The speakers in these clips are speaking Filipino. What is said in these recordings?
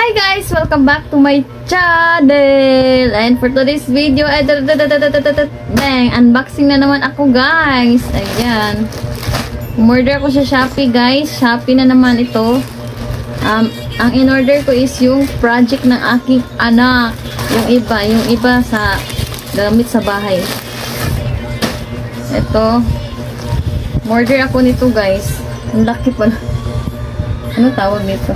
Hi guys! Welcome back to my channel! And for today's video, bang! Unboxing na naman ako guys! Ayan. Umorder ako sa Shopee guys. Shopee na naman ito. Ang in-order ko is yung project ng aking anak. Yung iba sa gamit sa bahay. Ito. Umorder ako nito guys. Ang laki pa na. Ano tawag nito?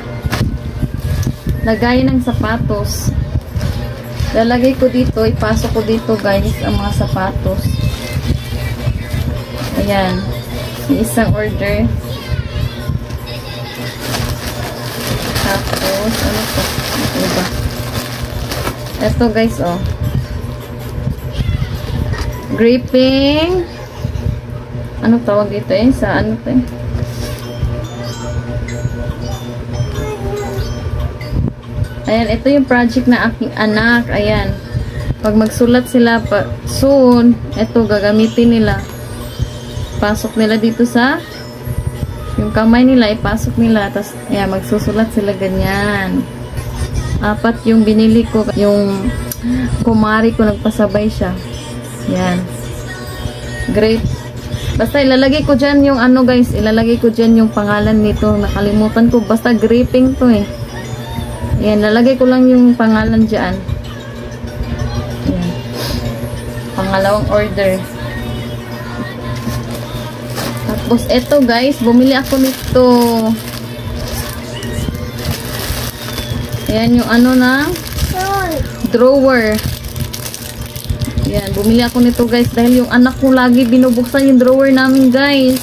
Lagayan ng sapatos. Lalagay ko dito, ipasok ko dito guys ang mga sapatos. Ayan. Isang order. Tapos, ano to? Ano ba? Ito guys, oh. Gripping. Ano tawag dito eh? Sa ano to eh? Ayan, ito yung project na aking anak. Ayan. Pag magsulat sila soon, ito gagamitin nila. Pasok nila dito sa yung kamay nila, ipasok nila. Tapos, ayan, magsusulat sila ganyan. 4 yung binili ko. Yung kumari ko, nagpasabay siya. Ayan. Great. Basta ilalagay ko dyan yung ano guys, ilalagay ko dyan yung pangalan nito. Nakalimutan ko. Basta gripping to eh. Ayan, lalagay ko lang yung pangalan dyan. Ayan. Pangalawang order. Tapos, eto guys, bumili ako nito. Ayan, yung ano na drawer. Ayan, bumili ako nito guys. Dahil yung anak ko lagi binubuksan yung drawer namin guys.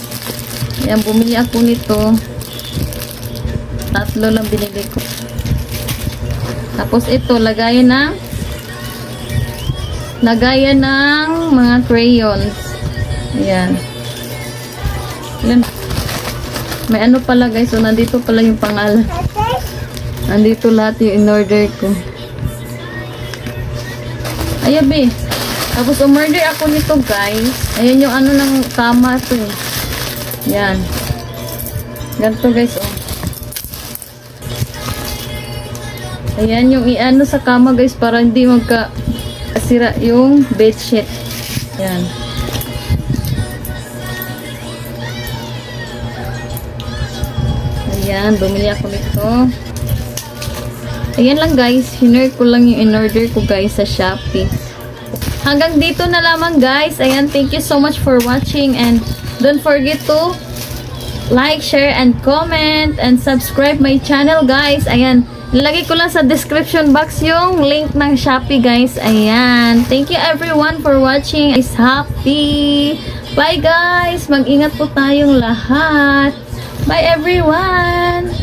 Ayan, bumili ako nito. 3 lang binili ko. Tapos ito, lagayan ng mga crayons. Ayan. Ayan. May ano pala guys. So, nandito pala yung pangalan. Nandito lahat yung in-order ko. Ayan, be. Tapos, umorder ako nito guys. Ayan yung ano ng kama ito. Ayan. Ganito guys, oh. Ayan, yung i-ano sa kama guys para hindi magkasira yung bedsheet. Ayan. Ayan, bumili ako nito. Ayan lang guys, hinor ko lang yung in-order ko guys sa Shopee. Hanggang dito na lamang guys. Ayan, thank you so much for watching and don't forget to like, share, and comment and subscribe my channel guys. Ayan. Lalagay ko lang sa description box yung link ng Shopee guys. Ayan. Thank you everyone for watching. Is happy. Bye guys. Mag-ingat po tayong lahat. Bye everyone.